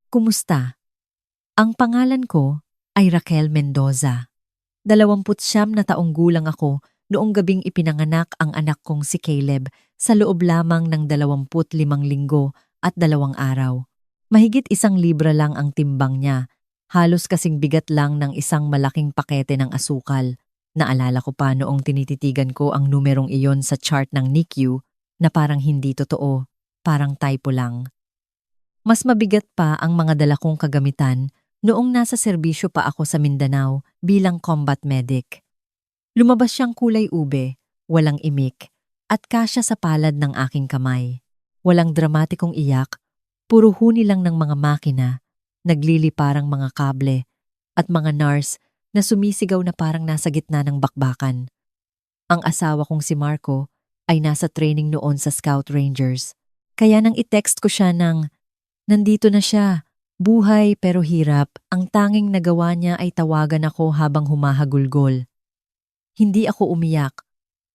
Kumusta? Ang pangalan ko ay Raquel Mendoza. 29 na taong gulang ako noong gabing ipinanganak ang anak kong si Caleb sa loob lamang ng 25 linggo at 2 araw. Mahigit 1 libra lang ang timbang niya, halos kasing bigat lang ng isang malaking pakete ng asukal. Naalala ko pa noong tinititigan ko ang numerong iyon sa chart ng NICU na parang hindi totoo, parang typo lang. Mas mabigat pa ang mga dala kong kagamitan noong nasa serbisyo pa ako sa Mindanao bilang combat medic. Lumabas siyang kulay ube, walang imik, at kasya sa palad ng aking kamay. Walang dramatikong iyak, puro huni lang ng mga makina, nagliliparang mga kable, at mga nurse na sumisigaw na parang nasa gitna ng bakbakan. Ang asawa kong si Marco ay nasa training noon sa Scout Rangers. Kaya nang i-text ko siya ng, "Nandito na siya. Buhay pero hirap. Ang tanging nagawa niya ay tawagan ako habang humahagulgol." Hindi ako umiyak.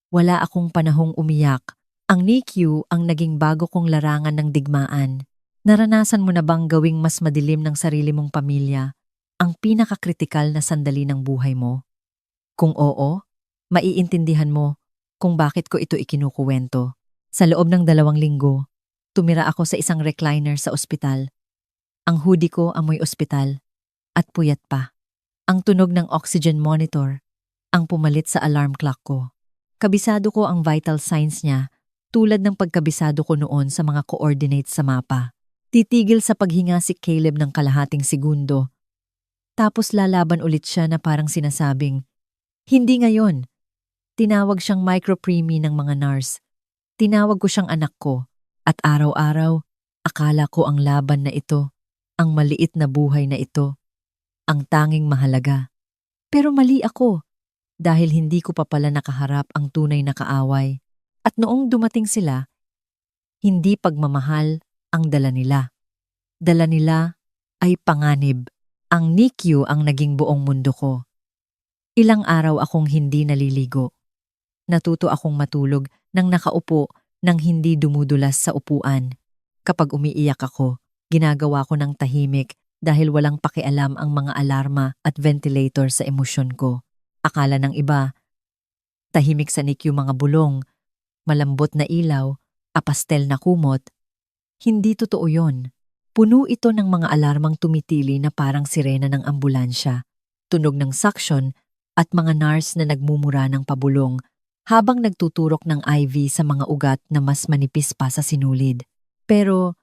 Wala akong panahong umiyak. Ang NICU ang naging bago kong larangan ng digmaan. Naranasan mo na bang gawing mas madilim ng sarili mong pamilya ang pinakakritikal na sandali ng buhay mo? Kung oo, maiintindihan mo kung bakit ko ito ikinukuwento. Sa loob ng 2 linggo, tumira ako sa isang recliner sa ospital. Ang hoodie ko amoy ospital at puyat pa. Ang tunog ng oxygen monitor ang pumalit sa alarm clock ko. Kabisado ko ang vital signs niya tulad ng pagkabisado ko noon sa mga coordinates sa mapa. Titigil sa paghinga si Caleb ng kalahating segundo. Tapos lalaban ulit siya na parang sinasabing, "Hindi ngayon." Tinawag siyang micropreemie ng mga nurse. Tinawag ko siyang anak ko. At araw-araw, akala ko ang laban na ito, ang maliit na buhay na ito, ang tanging mahalaga. Pero mali ako dahil hindi ko pa pala nakaharap ang tunay na kaaway. At noong dumating sila, hindi pagmamahal ang dala nila. Dala nila ay panganib. Ang NICU ang naging buong mundo ko. Ilang araw akong hindi naliligo. Natuto akong matulog nang nakaupo nang hindi dumudulas sa upuan. Kapag umiiyak ako, ginagawa ko ng tahimik dahil walang pakialam ang mga alarma at ventilator sa emosyon ko. Akala ng iba, tahimik sa NICU mga bulong, malambot na ilaw, apastel na kumot. Hindi totoo yon. Puno ito ng mga alarmang tumitili na parang sirena ng ambulansya, tunog ng suction at mga nurse na nagmumura ng pabulong habang nagtuturok ng IV sa mga ugat na mas manipis pa sa sinulid. Pero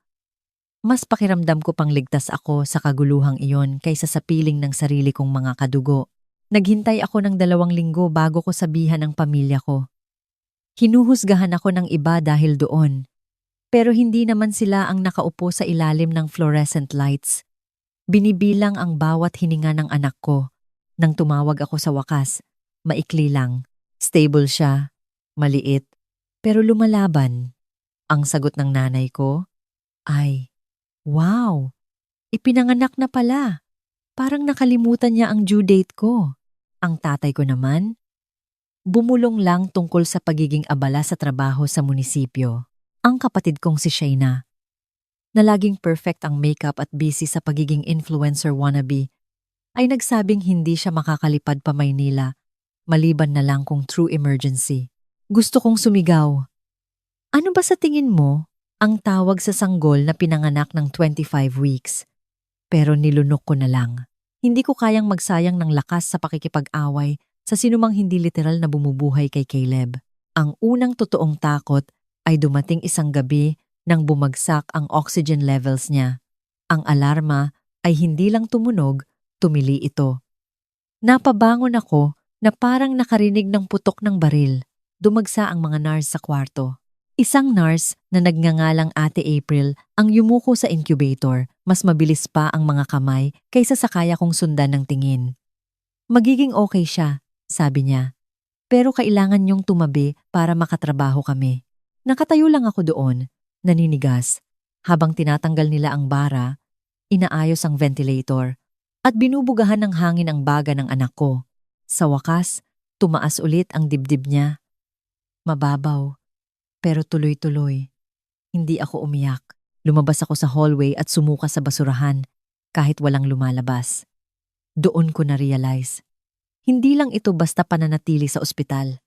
mas pakiramdam ko pang ligtas ako sa kaguluhang iyon kaysa sa piling ng sarili kong mga kadugo. Naghintay ako ng 2 linggo bago ko sabihan ang pamilya ko. Hinuhusgahan ako ng iba dahil doon. Pero hindi naman sila ang nakaupo sa ilalim ng fluorescent lights. Binibilang ang bawat hininga ng anak ko. Nang tumawag ako sa wakas, maikli lang. Stable siya, maliit, pero lumalaban. Ang sagot ng nanay ko ay, "Wow, ipinanganak na pala. Parang nakalimutan niya ang due date ko." Ang tatay ko naman, bumulong lang tungkol sa pagiging abala sa trabaho sa munisipyo. Ang kapatid kong si Shayna, na laging perfect ang makeup at busy sa pagiging influencer wannabe, ay nagsabing hindi siya makakalipad pa Maynila, maliban na lang kung true emergency. Gusto kong sumigaw. Ano ba sa tingin mo ang tawag sa sanggol na pinanganak ng 25 weeks? Pero nilunok ko na lang. Hindi ko kayang magsayang ng lakas sa pakikipag-away sa sinumang hindi literal na bumubuhay kay Caleb. Ang unang totoong takot ay dumating isang gabi nang bumagsak ang oxygen levels niya. Ang alarma ay hindi lang tumunog, tumili ito. Napabangon ako na parang nakarinig ng putok ng baril. Dumagsa ang mga nurse sa kwarto. Isang nurse na nagngangalang Ate April ang yumuko sa incubator. Mas mabilis pa ang mga kamay kaysa sa kaya kong sundan ng tingin. "Magiging okay siya," sabi niya. "Pero kailangan niyong tumabi para makatrabaho kami." Nakatayo lang ako doon, naninigas, habang tinatanggal nila ang bara, inaayos ang ventilator, at binubugahan ng hangin ang baga ng anak ko. Sa wakas, tumaas ulit ang dibdib niya. Mababaw, pero tuloy-tuloy. Hindi ako umiyak. Lumabas ako sa hallway at sumuka sa basurahan. kahit walang lumalabas. Doon ko na-realize. Hindi lang ito basta pananatili sa ospital.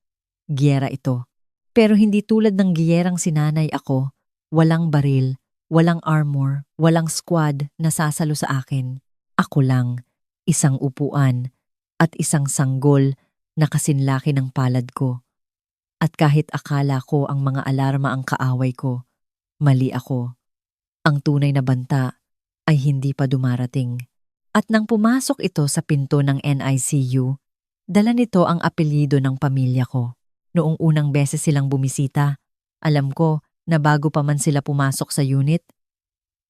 Giyera ito. Pero hindi tulad ng giyerang sinanay ako. Walang baril, walang armor, walang squad na sasalo sa akin. Ako lang, isang upuan, at isang sanggol na kasinlaki ng palad ko. At kahit akala ko ang mga alarma ang kaaway ko, mali ako. Ang tunay na banta ay hindi pa dumarating. At nang pumasok ito sa pinto ng NICU, dala nito ang apelyido ng pamilya ko. Noong unang beses silang bumisita, alam ko na bago pa man sila pumasok sa unit,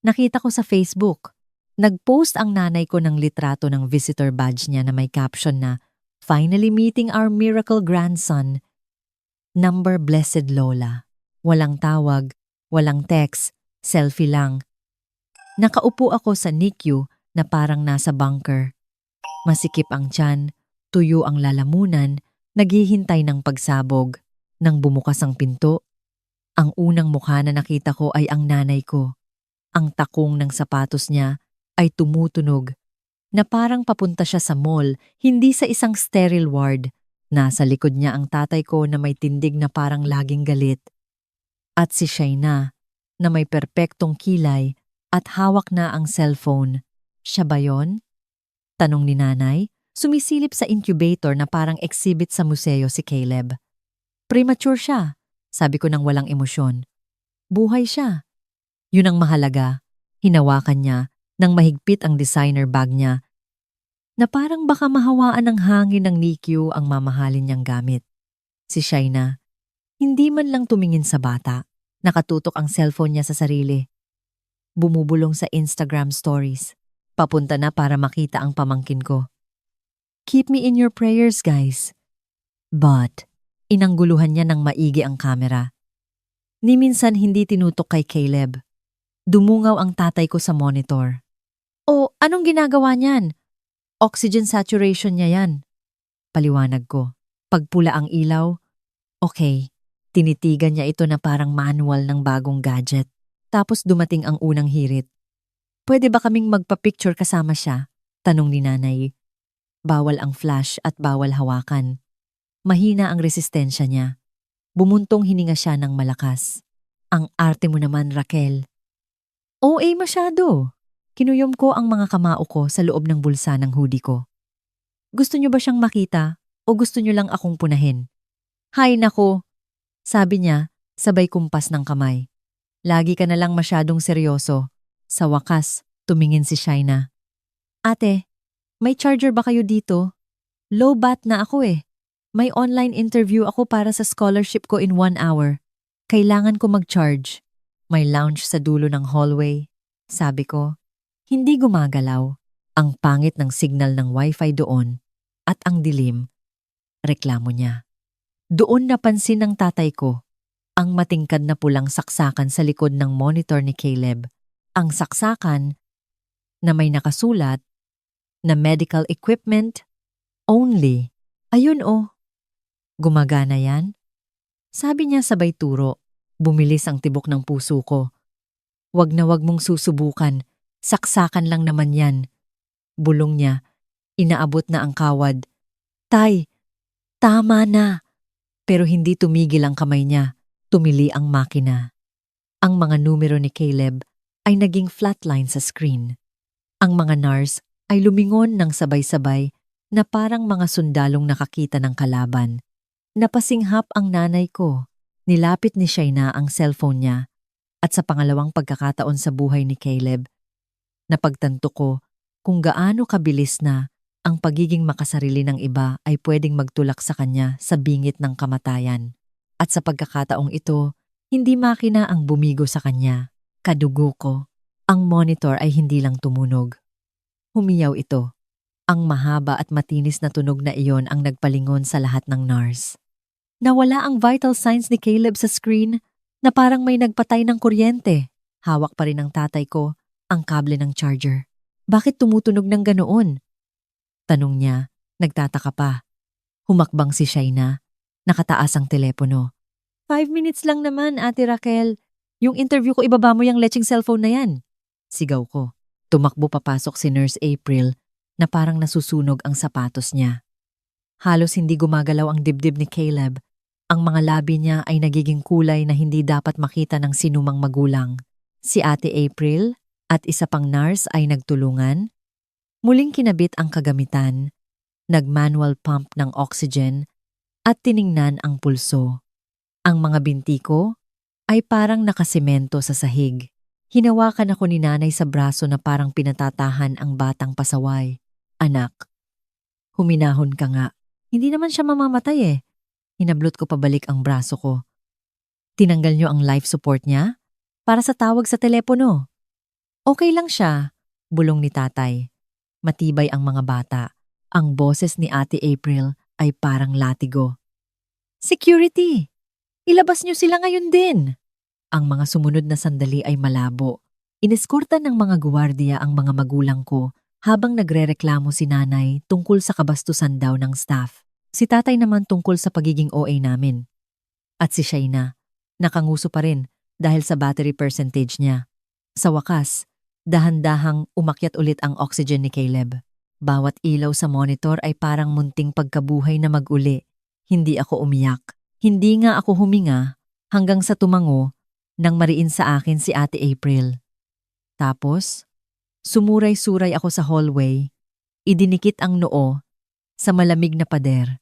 nakita ko sa Facebook. Nag-post ang nanay ko ng litrato ng visitor badge niya na may caption na, "Finally meeting our miracle grandson. Number blessed Lola." Walang tawag, walang text, selfie lang. Nakaupo ako sa NICU na parang nasa bunker. Masikip ang tiyan, tuyo ang lalamunan, naghihintay ng pagsabog. Nang bumukas ang pinto, ang unang mukha na nakita ko ay ang nanay ko. Ang takong ng sapatos niya ay tumutunog na parang papunta siya sa mall, hindi sa isang sterile ward. Nasa likod niya ang tatay ko na may tindig na parang laging galit. At si Shaina na may perpektong kilay at hawak na ang cellphone. Siya ba yon? Tanong ni nanay. Sumisilip sa incubator na parang exhibit sa museo si Caleb. Premature siya, sabi ko nang walang emosyon. Buhay siya. Yun ang mahalaga. Hinawakan niya nang mahigpit ang designer bag niya na parang baka mahawaan ng hangin ng NICU ang mamahalin niyang gamit. Si Shaina, hindi man lang tumingin sa bata. Nakatutok ang cellphone niya sa sarili. Bumubulong sa Instagram stories. Papunta na para makita ang pamangkin ko. Keep me in your prayers, guys. But, inangguluhan niya ng maigi ang kamera. Ni minsan hindi tinutok kay Caleb. Dumungaw ang tatay ko sa monitor. "Oh, anong ginagawa niyan? Oxygen saturation niya yan." Paliwanag ko. Pagpula ang ilaw, okay. Tinitigan niya ito na parang manual ng bagong gadget. Tapos dumating ang unang hirit. "Pwede ba kaming magpa-picture kasama siya?" Tanong ni nanay. Bawal ang flash at bawal hawakan. Mahina ang resistensya niya. Bumuntong hininga siya ng malakas. "Ang arte mo naman, Raquel." OA masyado. Kinuyom ko ang mga kamao ko sa loob ng bulsa ng hoodie ko. "Gusto niyo ba siyang makita o gusto niyo lang akong punahin?" "Hay nako," sabi niya, sabay kumpas ng kamay. "Lagi ka na lang masyadong seryoso." Sa wakas, tumingin si Shaina. "Ate, may charger ba kayo dito? Low bat na ako eh. May online interview ako para sa scholarship ko in 1 hour. Kailangan ko mag-charge." May lounge sa dulo ng hallway. Sabi ko, hindi gumagalaw. Ang pangit ng signal ng wifi doon at ang dilim. Reklamo niya. Doon napansin ng tatay ko ang matingkad na pulang saksakan sa likod ng monitor ni Caleb. Ang saksakan na may nakasulat na medical equipment only. Ayun oh. Gumagana yan? Sabi niya sabay turo. Bumilis ang tibok ng puso ko. Wag na wag mong susubukan. Saksakan lang naman yan. Bulong niya. Inaabot na ang kawad. "Tay, tama na." Pero hindi tumigil ang kamay niya. Tumili ang makina. Ang mga numero ni Caleb ay naging flatline sa screen. Ang mga nurse ay lumingon ng sabay-sabay na parang mga sundalong nakakita ng kalaban. Napasinghap ang nanay ko. Nilapit ni Shaina ang cellphone niya at sa pangalawang pagkakataon sa buhay ni Caleb, napagtanto ko kung gaano kabilis na ang pagiging makasarili ng iba ay pwedeng magtulak sa kanya sa bingit ng kamatayan. At sa pagkakataong ito, hindi makina ang bumigo sa kanya. Kadugo ko. Ang monitor ay hindi lang tumunog. Humiyaw ito. Ang mahaba at matinis na tunog na iyon ang nagpalingon sa lahat ng nurse. Nawala ang vital signs ni Caleb sa screen na parang may nagpatay ng kuryente. Hawak pa rin ng tatay ko ang kable ng charger. "Bakit tumutunog ng ganoon?" Tanong niya, nagtataka pa. Humakbang si Shaina, nakataas ang telepono. 5 minutes lang naman, Ate Raquel. Yung interview ko ibaba mo yung lecheng cellphone na yan." Sigaw ko. Tumakbo papasok si Nurse April na parang nasusunog ang sapatos niya. Halos hindi gumagalaw ang dibdib ni Caleb. Ang mga labi niya ay nagiging kulay na hindi dapat makita ng sinumang magulang. Si Ate April at isa pang nurse ay nagtulungan. Muling kinabit ang kagamitan, nag-manual pump ng oxygen at tiningnan ang pulso. Ang mga binti ko ay parang nakasemento sa sahig. Hinawakan ako ni nanay sa braso na parang pinatatahan ang batang pasaway. Anak, huminahon ka nga. Hindi naman siya mamamatay eh. Hinablot ko pabalik ang braso ko. Tinanggal niyo ang life support niya? Para sa tawag sa telepono. Okay lang siya, bulong ni tatay. Matibay ang mga bata. Ang boses ni Ate April ay parang latigo. Security! Ilabas niyo sila ngayon din! Ang mga sumunod na sandali ay malabo. Ineskortan ng mga guwardiya ang mga magulang ko habang nagrereklamo si nanay tungkol sa kabastusan daw ng staff. Si tatay naman tungkol sa pagiging OA namin. At si Shaina, nakanguso pa rin dahil sa battery percentage niya. Sa wakas, dahan-dahang umakyat ulit ang oxygen ni Caleb. Bawat ilaw sa monitor ay parang munting pagkabuhay na mag-uli. Hindi ako umiyak. Hindi nga ako huminga hanggang sa tumango nang mariin sa akin si Ate April. Tapos, sumuray-suray ako sa hallway, idinikit ang noo sa malamig na pader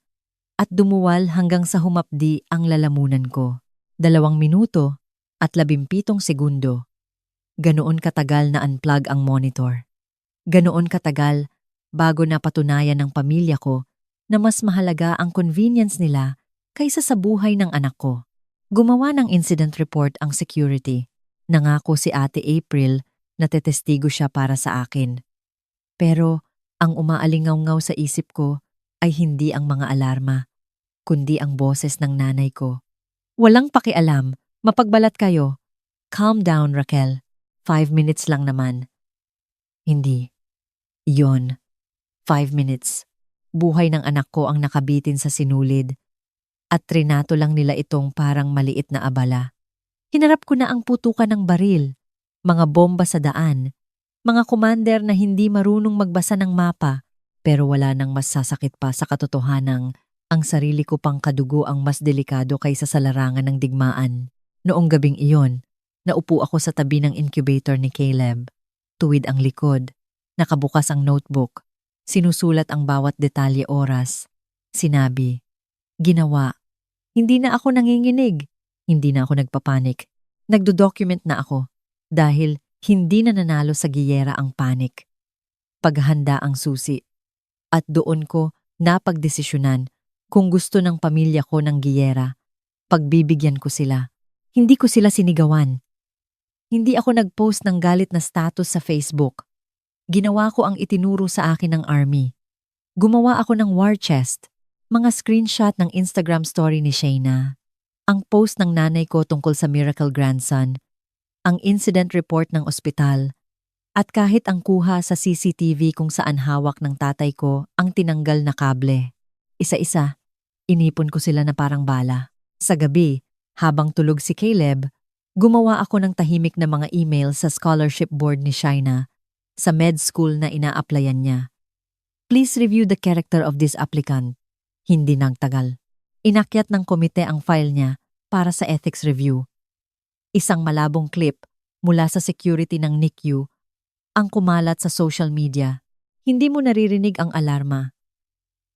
at dumuwal hanggang sa humapdi ang lalamunan ko. 2 minuto at 17 segundo. Ganoon katagal na unplug ang monitor. Ganoon katagal bago napatunayan ng pamilya ko na mas mahalaga ang convenience nila kaysa sa buhay ng anak ko. Gumawa ng incident report ang security. Nangako si Ate April na tetestigo siya para sa akin. Pero ang umaalingaw-ngaw sa isip ko ay hindi ang mga alarma, kundi ang boses ng nanay ko. Walang pakialam, mapagbalat kayo. Calm down, Raquel. 5 minutes lang naman. Hindi. Iyon. 5 minutes. Buhay ng anak ko ang nakabitin sa sinulid. At trinato lang nila itong parang maliit na abala. Hinarap ko na ang putukan ng baril, mga bomba sa daan, mga commander na hindi marunong magbasa ng mapa, pero wala nang mas sasakit pa sa katotohanang ang sarili ko pang kadugo ang mas delikado kaysa sa larangan ng digmaan. Noong gabing iyon, naupo ako sa tabi ng incubator ni Caleb. Tuwid ang likod, nakabukas ang notebook, sinusulat ang bawat detalye oras. Sinabi, ginawa. Hindi na ako nanginginig. Hindi na ako nagpapanik. Nagdo-document na ako dahil hindi na nanalo sa giyera ang panik. Paghahanda ang susi. At doon ko napagdesisyonan kung gusto ng pamilya ko ng giyera. Pagbibigyan ko sila. Hindi ko sila sinigawan. Hindi ako nag-post ng galit na status sa Facebook. Ginawa ko ang itinuro sa akin ng army. Gumawa ako ng war chest. Mga screenshot ng Instagram story ni Shaina, ang post ng nanay ko tungkol sa miracle grandson, ang incident report ng ospital, at kahit ang kuha sa CCTV kung saan hawak ng tatay ko ang tinanggal na kable. Isa-isa, inipon ko sila na parang bala. Sa gabi, habang tulog si Caleb, gumawa ako ng tahimik na mga email sa scholarship board ni Shaina sa med school na ina-applyan niya. Please review the character of this applicant. Hindi nagtagal. Inakyat ng komite ang file niya para sa ethics review. Isang malabong clip mula sa security ng NICU ang kumalat sa social media. Hindi mo naririnig ang alarma.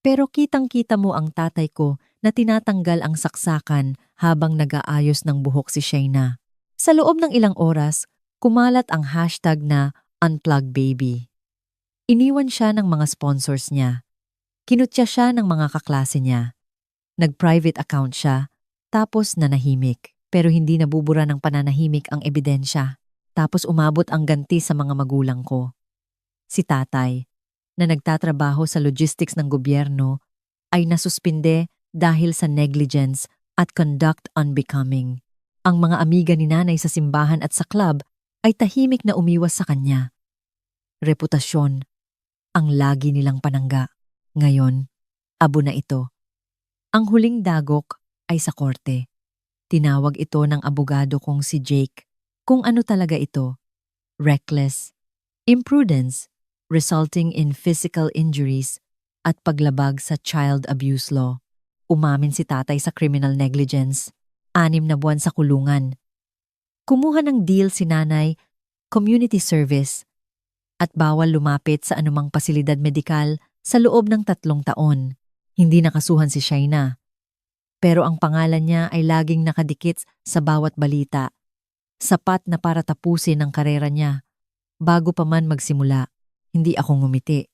Pero kitang-kita mo ang tatay ko na tinatanggal ang saksakan habang nag-aayos ng buhok si Shaina. Sa loob ng ilang oras, kumalat ang hashtag na #UnplugBaby. Iniwan siya ng mga sponsors niya. Kinutya siya ng mga kaklase niya. Nag-private account siya, tapos nanahimik. Pero hindi nabubura ng pananahimik ang ebidensya. Tapos umabot ang ganti sa mga magulang ko. Si tatay, na nagtatrabaho sa logistics ng gobyerno, ay nasuspinde dahil sa negligence at conduct unbecoming. Ang mga amiga ni nanay sa simbahan at sa club ay tahimik na umiwas sa kanya. Reputasyon, ang lagi nilang panangga. Ngayon, abo na ito. Ang huling dagok ay sa korte. Tinawag ito ng abogado kong si Jake. Kung ano talaga ito, reckless, Imprudence, resulting in physical injuries at paglabag sa child abuse law. Umamin si tatay sa criminal negligence, 6 na buwan sa kulungan. Kumuha ng deal si nanay, community service, at bawal lumapit sa anumang pasilidad medikal sa loob ng 3 taon. Hindi nakasuhan si Shaina. Pero ang pangalan niya ay laging nakadikit sa bawat balita. Sapat na para tapusin ang karera niya. Bago pa man magsimula, hindi ako ngumiti.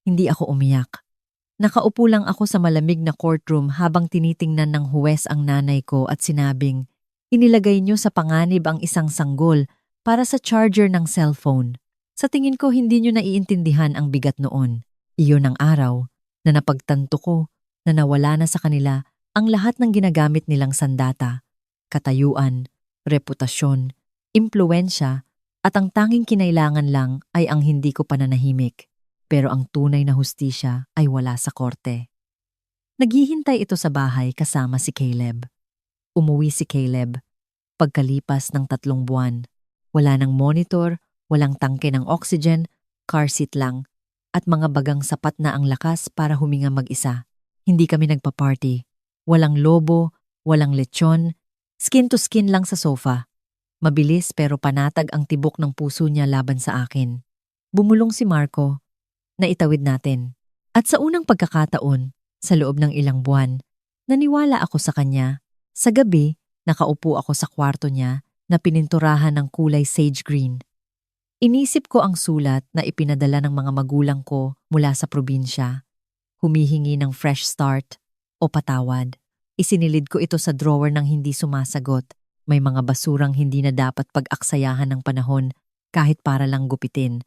Hindi ako umiyak. Nakaupo lang ako sa malamig na courtroom habang tinitingnan ng huwes ang nanay ko at sinabing, inilagay niyo sa panganib ang isang sanggol para sa charger ng cellphone. Sa tingin ko hindi niyo naiintindihan ang bigat noon. Iyon ang araw na napagtanto ko na nawala na sa kanila ang lahat ng ginagamit nilang sandata, katayuan, reputasyon, impluwensya, at ang tanging kinailangan lang ay ang hindi ko pananahimik. Pero ang tunay na hustisya ay wala sa korte. Naghihintay ito sa bahay kasama si Caleb. Umuwi si Caleb. Pagkalipas ng 3 buwan, wala ng monitor, walang tangke ng oxygen, car seat lang, at mga bagang sapat na ang lakas para huminga mag-isa. Hindi kami nagpa-party. Walang lobo, walang lechon, skin to skin lang sa sofa. Mabilis pero panatag ang tibok ng puso niya laban sa akin. Bumulong si Marco, na itawid natin. At sa unang pagkakataon, sa loob ng ilang buwan, naniwala ako sa kanya. Sa gabi, nakaupo ako sa kwarto niya na pininturahan ng kulay sage green. Inisip ko ang sulat na ipinadala ng mga magulang ko mula sa probinsya. Humihingi ng fresh start o patawad. Isinilid ko ito sa drawer ng hindi sumasagot. May mga basurang hindi na dapat pag-aksayahan ng panahon kahit para lang gupitin.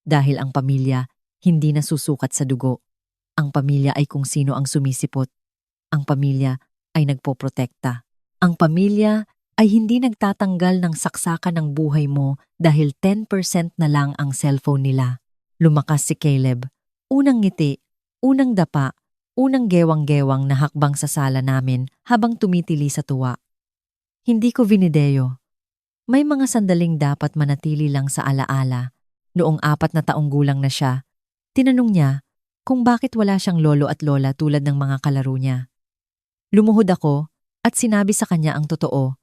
Dahil ang pamilya hindi na susukat sa dugo. Ang pamilya ay kung sino ang sumisipot. Ang pamilya ay nagpoprotekta. Ang pamilya ay hindi nagtatanggal ng saksakan ng buhay mo dahil 10% na lang ang cellphone nila. Lumakas si Caleb. Unang ngiti, unang dapa, unang gewang-gewang na hakbang sa sala namin habang tumitili sa tuwa. Hindi ko vinideo. May mga sandaling dapat manatili lang sa alaala. Noong 4 na taong gulang na siya, tinanong niya kung bakit wala siyang lolo at lola tulad ng mga kalaro niya. Lumuhod ako at sinabi sa kanya ang totoo.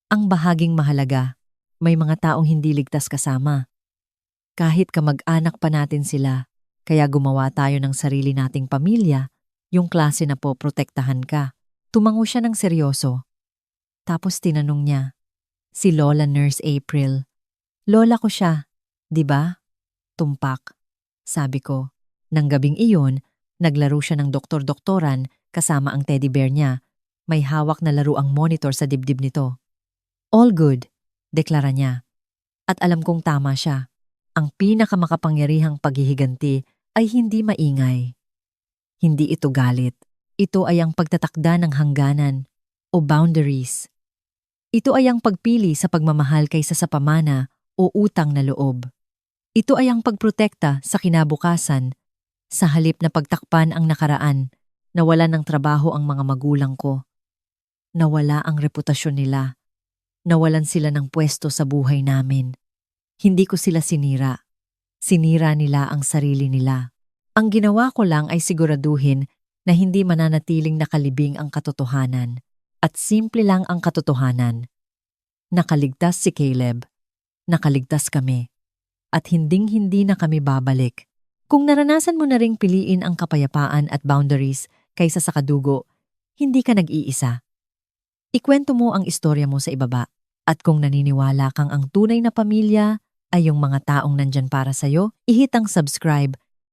Ang bahaging mahalaga, may mga taong hindi ligtas kasama. Kahit kamag-anak pa natin sila, kaya gumawa tayo ng sarili nating pamilya, yung klase na po protektahan ka. Tumango siya ng seryoso. Tapos tinanong niya, si Lola Nurse April. Lola ko siya, di ba? Tumpak. Sabi ko, nang gabing iyon, naglaro siya ng doktor-doktoran kasama ang teddy bear niya. May hawak na laro ang monitor sa dibdib nito. All good, deklara niya. At alam kong tama siya. Ang pinakamakapangyarihang paghihiganti ay hindi maingay. Hindi ito galit. Ito ay ang pagtatakda ng hangganan o boundaries. Ito ay ang pagpili sa pagmamahal kaysa sa pamana o utang na loob. Ito ay ang pagprotekta sa kinabukasan, sa halip na pagtakpan ang nakaraan, nawala ng trabaho ang mga magulang ko. Nawala ang reputasyon nila. Nawalan sila ng pwesto sa buhay namin. Hindi ko sila sinira. Sinira nila ang sarili nila. Ang ginawa ko lang ay siguraduhin na hindi mananatiling nakalibing ang katotohanan. At simple lang ang katotohanan. Nakaligtas si Caleb. Nakaligtas kami. At hinding-hindi na kami babalik. Kung naranasan mo na ring piliin ang kapayapaan at boundaries kaysa sa kadugo, hindi ka nag-iisa. Ikwento mo ang istorya mo sa ibaba. At kung naniniwala kang ang tunay na pamilya ay yung mga taong nandyan para sa'yo, ihit ang subscribe